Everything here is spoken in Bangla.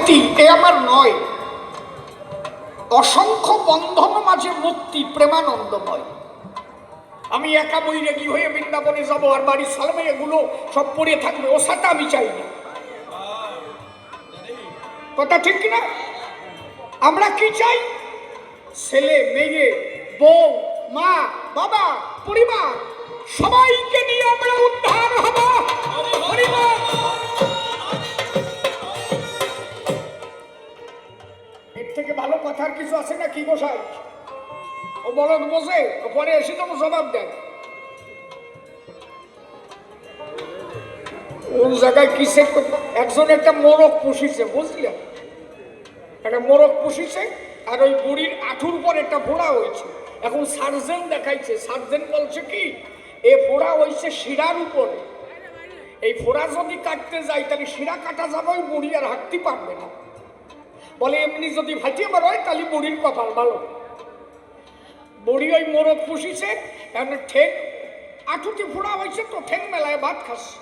মুক্তি এ আমার নয়, অসংখ্য বন্ধন মাঝে মুক্তি প্রেমানন্দময়। আমি একা বই রেডি হয়ে বৃন্দাবনে যাবো আর বাড়ির সালমে এগুলো সব পড়ে থাকবে, ও সাথে আমি চাই না। কথা ঠিক কিনা? আমরা কি চাই? ছেলে মেয়ে বউ মা বাবা পরিবার সবাইকে নিয়ে আমরা উদ্ধার হব। এর থেকে ভালো কথার কিছু আছে না কি গোসাই? ও বলদ বসে পরে এসে তো জবাব দেয় কোন জায়গায় কিসে। একজন একটা মোরগ পুষিছে, বুঝলেন? একটা মোরগ পুষিছে আর ওই বুড়ির আঁঠুর পর একটা ফোড়া হয়েছে। এখন সার্জেন দেখাইছে, সার্জেন বলছে কি এ ফোড়া হয়েছে শিরার উপরে, এই ফোড়া যদি কাটতে যায় তাহলে শিরা কাটা যাবে, ওই বুড়ি আর হাঁটতে পারবে না। বলে এমনি যদি ভাটিয়ে বেরোয় তাহলে বুড়ির কপাল ভালো। বুড়ি ওই মোরগ পুষিছে, এখন ঠেক আঁঠুতে ফোড়া হয়েছে তো ঠেক মেলায় ভাত খাচ্ছে।